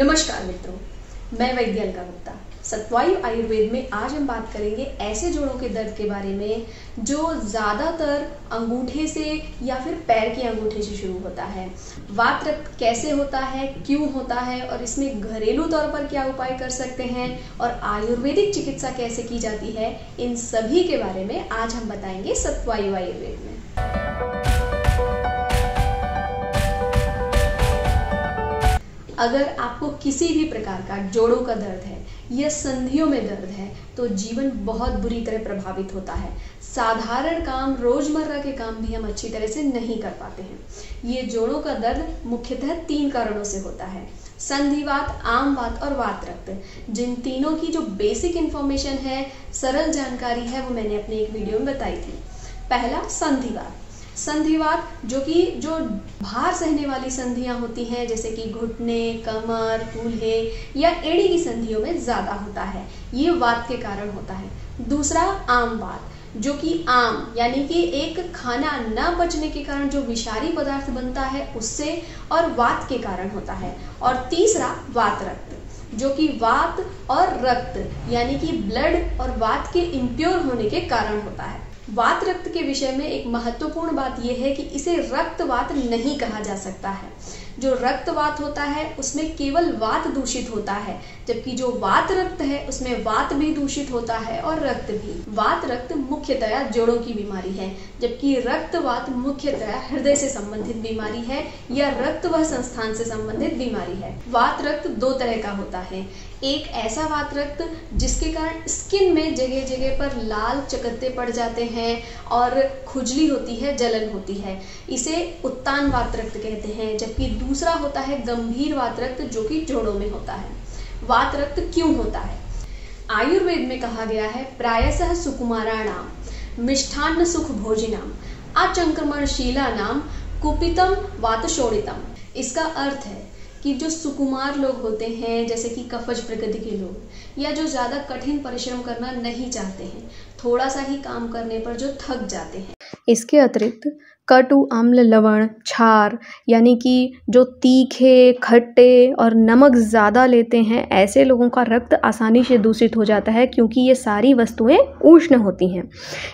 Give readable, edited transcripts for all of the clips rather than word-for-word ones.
नमस्कार मित्रों, मैं वैद्य अलका गुप्ता। सत्वायु आयुर्वेद में आज हम बात करेंगे ऐसे जोड़ों के दर्द के बारे में जो ज़्यादातर अंगूठे से या फिर पैर के अंगूठे से शुरू होता है। वात रक्त कैसे होता है, क्यों होता है और इसमें घरेलू तौर पर क्या उपाय कर सकते हैं और आयुर्वेदिक चिकित्सा कैसे की जाती है, इन सभी के बारे में आज हम बताएंगे सत्वायु आयुर्वेद में। अगर आपको किसी भी प्रकार का जोड़ों का दर्द है या संधियों में दर्द है तो जीवन बहुत बुरी तरह प्रभावित होता है। साधारण काम, रोजमर्रा के काम भी हम अच्छी तरह से नहीं कर पाते हैं। ये जोड़ों का दर्द मुख्यतः 3 कारणों से होता है: संधिवात, आमवात और वात रक्त। जिन तीनों की जो बेसिक इंफॉर्मेशन है, सरल जानकारी है, वो मैंने अपने एक वीडियो में बताई थी। पहला संधिवात। संधिवात जो भार सहने वाली संधियां होती हैं, जैसे कि घुटने, कमर, कूल्हे या एड़ी की संधियों में ज्यादा होता है, ये वात के कारण होता है। दूसरा आमवात, जो कि आम यानी कि एक खाना न पचने के कारण जो विषारी पदार्थ बनता है उससे और वात के कारण होता है। और तीसरा वात रक्त, जो कि वात और रक्त यानी कि ब्लड और वात के इम्प्योर होने के कारण होता है। वात रक्त के विषय में एक महत्वपूर्ण बात यह है कि इसे रक्तवात नहीं कहा जा सकता है। जो रक्तवात होता है उसमें केवल वात दूषित होता है, जबकि जो वात रक्त है उसमें वात भी दूषित होता है और रक्त भी। वात रक्त मुख्यतया जोड़ों की बीमारी है, जबकि रक्तवात मुख्यतया हृदय से संबंधित बीमारी है या रक्तवाह संस्थान से संबंधित बीमारी है। वात रक्त 2 तरह का होता है। एक ऐसा वात रक्त जिसके कारण स्किन में जगह जगह पर लाल चकत्ते पड़ जाते हैं और खुजली होती है, जलन होती है, इसे उत्तान वात रक्त कहते हैं। जबकि दूसरा होता है गंभीर वात रक्त, जो कि जोड़ों में होता है। वात रक्त क्यों होता है? आयुर्वेद में कहा गया है प्रायशः सुकुमाराणाम मिष्ठान्न सुख भोजिनाम अचंक्रमणशीलानाम कुपितम वातशोणितम। इसका अर्थ है कि जो सुकुमार लोग होते हैं, जैसे कि कफज प्रकृति के लोग, या जो ज़्यादा कठिन परिश्रम करना नहीं चाहते हैं, थोड़ा सा ही काम करने पर जो थक जाते हैं। इसके अतिरिक्त कटु, अम्ल, लवण, क्षार यानी कि जो तीखे, खट्टे और नमक ज़्यादा लेते हैं, ऐसे लोगों का रक्त आसानी से दूषित हो जाता है, क्योंकि ये सारी वस्तुएं उष्ण होती हैं।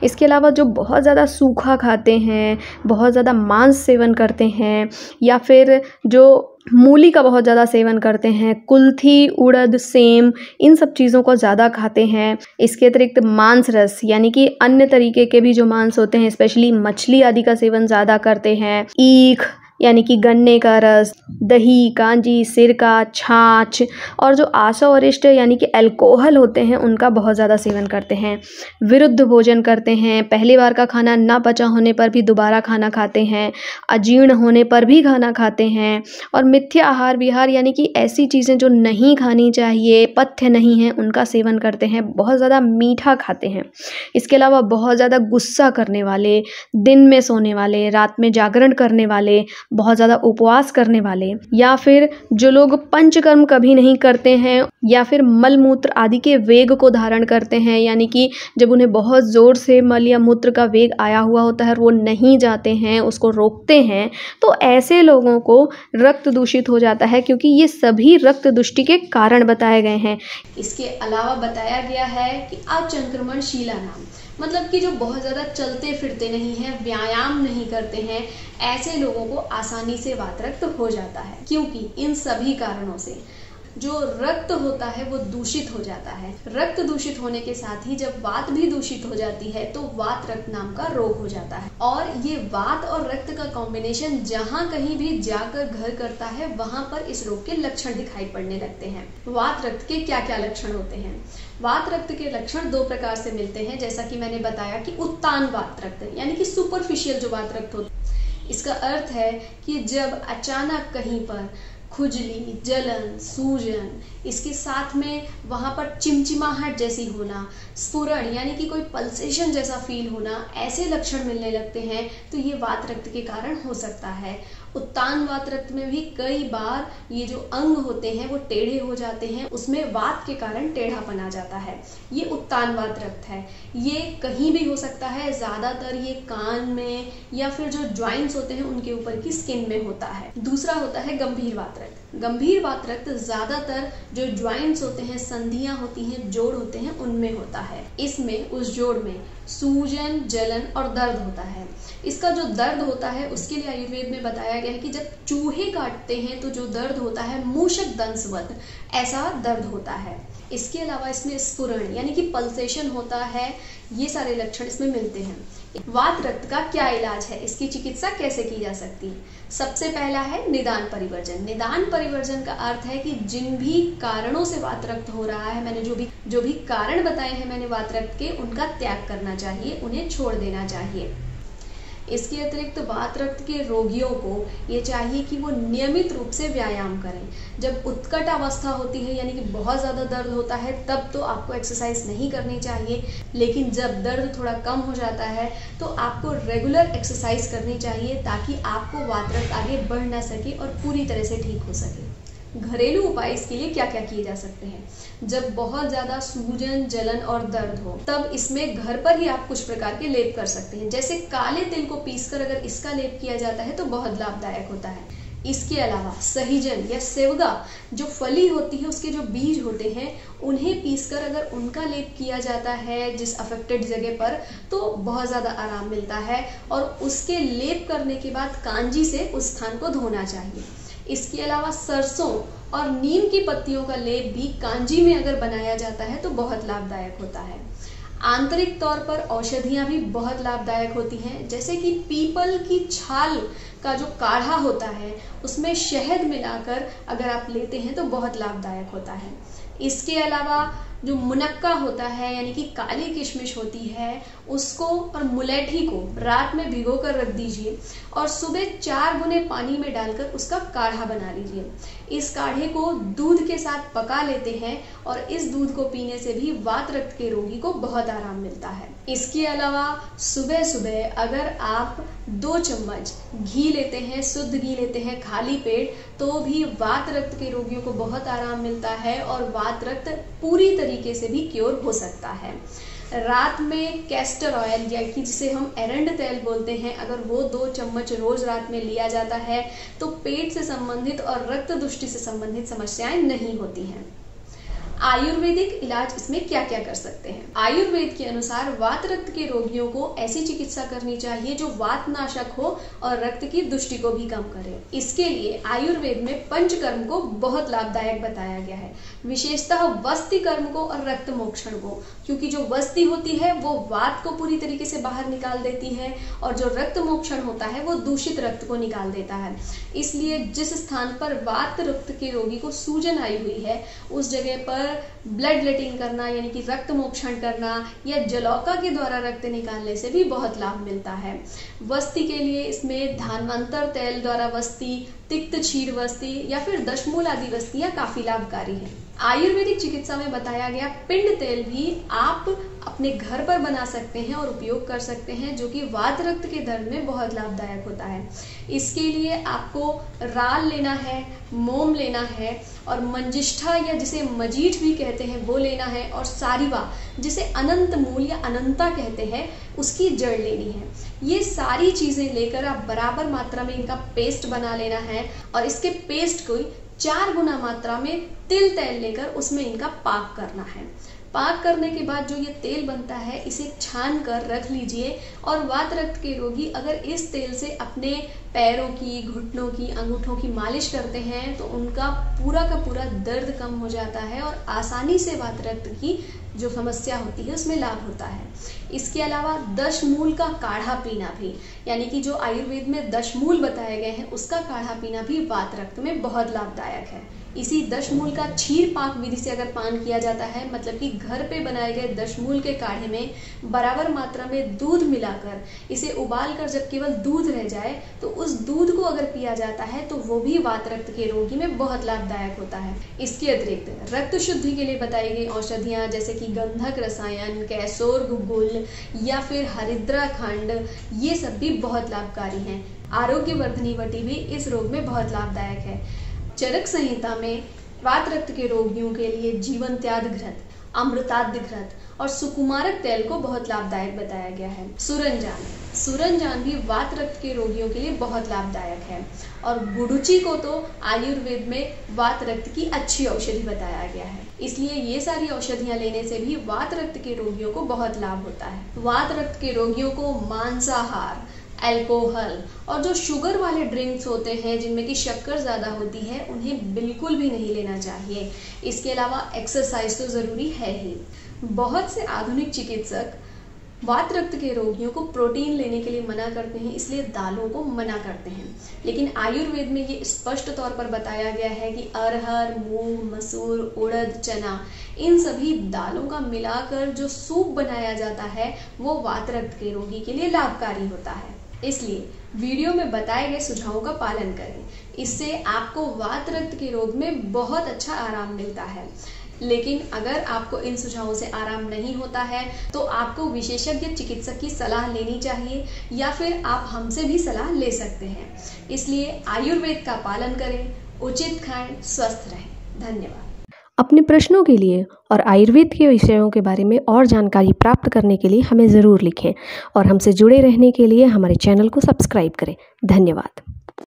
इसके अलावा जो बहुत ज़्यादा सूखा खाते हैं, बहुत ज़्यादा मांस सेवन करते हैं, या फिर जो मूली का बहुत ज़्यादा सेवन करते हैं, कुल्थी, उड़द, सेम, इन सब चीज़ों को ज़्यादा खाते हैं। इसके अतिरिक्त मांस रस यानी कि अन्य तरीके के भी जो मांस होते हैं, स्पेशली मछली आदि का सेवन ज़्यादा करते हैं। ईख यानी कि गन्ने का रस, दही, कांजी, सिरका, छाछ और जो आशा वरिष्ठ यानी कि अल्कोहल होते हैं, उनका बहुत ज़्यादा सेवन करते हैं। विरुद्ध भोजन करते हैं, पहली बार का खाना ना पचा होने पर भी दोबारा खाना खाते हैं, अजीर्ण होने पर भी खाना खाते हैं, और मिथ्या आहार विहार यानी कि ऐसी चीज़ें जो नहीं खानी चाहिए, पथ्य नहीं हैं, उनका सेवन करते हैं। बहुत ज़्यादा मीठा खाते हैं। इसके अलावा बहुत ज़्यादा गुस्सा करने वाले, दिन में सोने वाले, रात में जागरण करने वाले, बहुत ज़्यादा उपवास करने वाले, या फिर जो लोग पंचकर्म कभी नहीं करते हैं, या फिर मल मूत्र आदि के वेग को धारण करते हैं, यानी कि जब उन्हें बहुत ज़ोर से मल या मूत्र का वेग आया हुआ होता है और वो नहीं जाते हैं, उसको रोकते हैं, तो ऐसे लोगों को रक्त दूषित हो जाता है, क्योंकि ये सभी रक्त दुष्टि के कारण बताए गए हैं। इसके अलावा बताया गया है कि अचंक्रमणशीलानाम, मतलब कि जो बहुत ज़्यादा चलते फिरते नहीं हैं, व्यायाम नहीं करते हैं, ऐसे लोगों को आसानी से वात रक्त हो जाता है, क्योंकि इन सभी कारणों से जो रक्त होता है वो दूषित हो जाता है। रक्त दूषित होने के साथ ही जब वात भी दूषित हो जाती है तो वात रक्त नाम का रोग हो जाता है। और ये वात और रक्त का कॉम्बिनेशन जहाँ कहीं भी जाकर घर करता है, वहां पर इस रोग के लक्षण दिखाई पड़ने लगते हैं। वात रक्त के क्या क्या लक्षण होते हैं? वात रक्त के लक्षण 2 प्रकार से मिलते हैं, जैसा कि मैंने बताया कि उत्तान वात रक्त यानी कि सुपरफिशियल जो वात रक्त होता है। इसका अर्थ है कि जब अचानक कहीं पर खुजली, जलन, सूजन, इसके साथ में वहाँ पर चिमचिमाहट जैसी होना, स्फुरण यानी कि कोई पल्सेशन जैसा फील होना, ऐसे लक्षण मिलने लगते हैं, तो ये वात रक्त के कारण हो सकता है। उत्तान वात रक्त में भी कई बार ये जो अंग होते हैं वो टेढ़े हो जाते हैं, उसमें वात के कारण टेढ़ापन आ जाता है। ये उत्तान वात रक्त है। ये कहीं भी हो सकता है, ज्यादातर ये कान में या फिर जो ज्वाइंट्स होते हैं उनके ऊपर की स्किन में होता है। दूसरा होता है गंभीर वात रक्त। गंभीर वात रक्त ज्यादातर जो ज्वाइंट्स होते हैं, संधियां होती हैं, जोड़ होते हैं, उनमें होता है। इसमें उस जोड़ में सूजन, जलन और दर्द होता है। इसका जो दर्द होता है उसके लिए आयुर्वेद में बताया गया है कि जब चूहे काटते हैं तो जो दर्द होता है मूषक दंशवत ऐसा दर्द होता है। इसके अलावा इसमें स्फुरण यानी कि पल्सेशन होता है। ये सारे लक्षण इसमें मिलते हैं। वात रक्त का क्या इलाज है, इसकी चिकित्सा कैसे की जा सकती है? सबसे पहला है निदान परिवर्जन। निदान परिवर्जन का अर्थ है कि जिन भी कारणों से वात रक्त हो रहा है, मैंने जो भी कारण बताए हैं मैंने वात रक्त के, उनका त्याग करना चाहिए, उन्हें छोड़ देना चाहिए। इसके अतिरिक्त वात रक्त के रोगियों को ये चाहिए कि वो नियमित रूप से व्यायाम करें। जब उत्कट अवस्था होती है यानी कि बहुत ज़्यादा दर्द होता है तब तो आपको एक्सरसाइज नहीं करनी चाहिए, लेकिन जब दर्द थोड़ा कम हो जाता है तो आपको रेगुलर एक्सरसाइज करनी चाहिए ताकि आपको वात रक्त आगे बढ़ ना सके और पूरी तरह से ठीक हो सके। घरेलू उपाय इसके लिए क्या क्या किए जा सकते हैं? जब बहुत ज्यादा सूजन, जलन और दर्द हो तब इसमें घर पर ही आप कुछ प्रकार के लेप कर सकते हैं। जैसे काले तिल को पीसकर अगर इसका लेप किया जाता है तो बहुत लाभदायक होता है। इसके अलावा सहीजन या सेवगा जो फली होती है, उसके जो बीज होते हैं, उन्हें पीसकर अगर उनका लेप किया जाता है जिस अफेक्टेड जगह पर तो बहुत ज़्यादा आराम मिलता है। और उसके लेप करने के बाद कांजी से उस स्थान को धोना चाहिए। इसके अलावा सरसों और नीम की पत्तियों का लेप भी कांजी में अगर बनाया जाता है तो बहुत लाभदायक होता है। आंतरिक तौर पर औषधियां भी बहुत लाभदायक होती हैं, जैसे कि पीपल की छाल का जो काढ़ा होता है उसमें शहद मिलाकर अगर आप लेते हैं तो बहुत लाभदायक होता है। इसके अलावा जो मुनक्का होता है यानी कि काली किशमिश होती है, उसको और मुलेठी को रात में भिगो कर रख दीजिए और सुबह 4 गुने पानी में डालकर उसका काढ़ा बना लीजिए। इस काढ़े को दूध के साथ पका लेते हैं और इस दूध को पीने से भी वात रक्त के रोगी को बहुत आराम मिलता है। इसके अलावा सुबह सुबह अगर आप 2 चम्मच घी लेते हैं, शुद्ध घी लेते हैं खाली पेट, तो भी वात रक्त के रोगियों को बहुत आराम मिलता है और वात रक्त पूरी तरीके से भी क्योर हो सकता है। रात में कैस्टर ऑयल या कि जिसे हम एरंड तेल बोलते हैं, अगर वो 2 चम्मच रोज रात में लिया जाता है तो पेट से संबंधित और रक्त दुष्टि से संबंधित समस्याएं नहीं होती हैं। आयुर्वेदिक इलाज इसमें क्या क्या कर सकते हैं? आयुर्वेद के अनुसार वात रक्त के रोगियों को ऐसी चिकित्सा करनी चाहिए जो वात नाशक हो और रक्त की दुष्टि को भी कम करे। इसके लिए आयुर्वेद में पंचकर्म को बहुत लाभदायक बताया गया है, विशेषतः वस्ति कर्म को और रक्त मोक्षण को, क्योंकि जो वस्ति होती है वो वात को पूरी तरीके से बाहर निकाल देती है और जो रक्त मोक्षण होता है वो दूषित रक्त को निकाल देता है। इसलिए जिस स्थान पर वात रक्त के रोगी को सूजन आई हुई है उस जगह पर ब्लड लेटिंग करना यानी कि रक्त मोक्षण करना या जलौका के द्वारा रक्त निकालने से भी बहुत लाभ मिलता है। वस्ति के लिए इसमें धानवंतर तेल द्वारा वस्ति, तिक्त क्षीर वस्ति या फिर दशमूल आदि वस्तियां काफी लाभकारी हैं। आयुर्वेदिक चिकित्सा में बताया गया पिंड तेल भी आप अपने घर पर बना सकते हैं और उपयोग कर सकते हैं, जो कि वात रक्त के दर्द में बहुत लाभदायक होता है। इसके लिए आपको राल लेना है, मोम लेना है और मंजिष्ठा या जिसे मजीठ भी कहते हैं वो लेना है और सारिवा जिसे अनंत मूल या अनंता कहते हैं उसकी जड़ लेनी है। ये सारी चीजें लेकर आप बराबर मात्रा में इनका पेस्ट बना लेना है और इसके पेस्ट को 4 गुना मात्रा में तिल तेल लेकर उसमें इनका पाक करना है। पाक करने के बाद जो ये तेल बनता है इसे छान कर रख लीजिए और वात रक्त के रोगी अगर इस तेल से अपने पैरों की, घुटनों की, अंगूठों की मालिश करते हैं तो उनका पूरा का पूरा दर्द कम हो जाता है और आसानी से वात रक्त की जो समस्या होती है उसमें लाभ होता है। इसके अलावा दशमूल का काढ़ा पीना भी, यानी कि जो आयुर्वेद में दशमूल बताए गए हैं उसका काढ़ा पीना भी वात रक्त में बहुत लाभदायक है। इसी दशमूल का क्षीर पाक विधि से अगर पान किया जाता है, मतलब कि घर पे बनाए गए दशमूल के काढ़े में बराबर मात्रा में दूध मिलाकर इसे उबालकर जब केवल दूध रह जाए तो उस दूध को अगर पिया जाता है तो वो भी वात रक्त के रोगी में बहुत लाभदायक होता है। इसके अतिरिक्त रक्त शुद्धि के लिए बताई गई औषधियाँ जैसे कि गंधक रसायन, कैसोर गुग्गुल या फिर हरिद्रा खंड, ये सब भी बहुत लाभकारी हैं। आरोग्यवर्धनी वटी भी इस रोग में बहुत लाभदायक है। चरक संहिता में वात रक्त के रोगियों के लिए जीवनत्याद घृत, अमृताद्य घृत और सुकुमारक तेल को बहुत लाभदायक बताया गया है। सुरंजान भी वात रक्त के रोगियों के लिए बहुत लाभदायक है और गुडुचि को तो आयुर्वेद में वात रक्त की अच्छी औषधि बताया गया है। इसलिए ये सारी औषधियां लेने से भी वात रक्त के रोगियों को बहुत लाभ होता है। वात रक्त के रोगियों को मांसाहार, अल्कोहल और जो शुगर वाले ड्रिंक्स होते हैं जिनमें कि शक्कर ज़्यादा होती है, उन्हें बिल्कुल भी नहीं लेना चाहिए। इसके अलावा एक्सरसाइज तो ज़रूरी है ही। बहुत से आधुनिक चिकित्सक वात रक्त के रोगियों को प्रोटीन लेने के लिए मना करते हैं, इसलिए दालों को मना करते हैं। लेकिन आयुर्वेद में ये स्पष्ट तौर पर बताया गया है कि अरहर, मूंग, मसूर, उड़द, चना, इन सभी दालों का मिलाकर जो सूप बनाया जाता है वो वात रक्त के रोगी के लिए लाभकारी होता है। इसलिए वीडियो में बताए गए सुझावों का पालन करें, इससे आपको वात रक्त के रोग में बहुत अच्छा आराम मिलता है। लेकिन अगर आपको इन सुझावों से आराम नहीं होता है तो आपको विशेषज्ञ चिकित्सक की सलाह लेनी चाहिए या फिर आप हमसे भी सलाह ले सकते हैं। इसलिए आयुर्वेद का पालन करें, उचित खाएं, स्वस्थ रहें। धन्यवाद। अपने प्रश्नों के लिए और आयुर्वेद के विषयों के बारे में और जानकारी प्राप्त करने के लिए हमें ज़रूर लिखें और हमसे जुड़े रहने के लिए हमारे चैनल को सब्सक्राइब करें। धन्यवाद।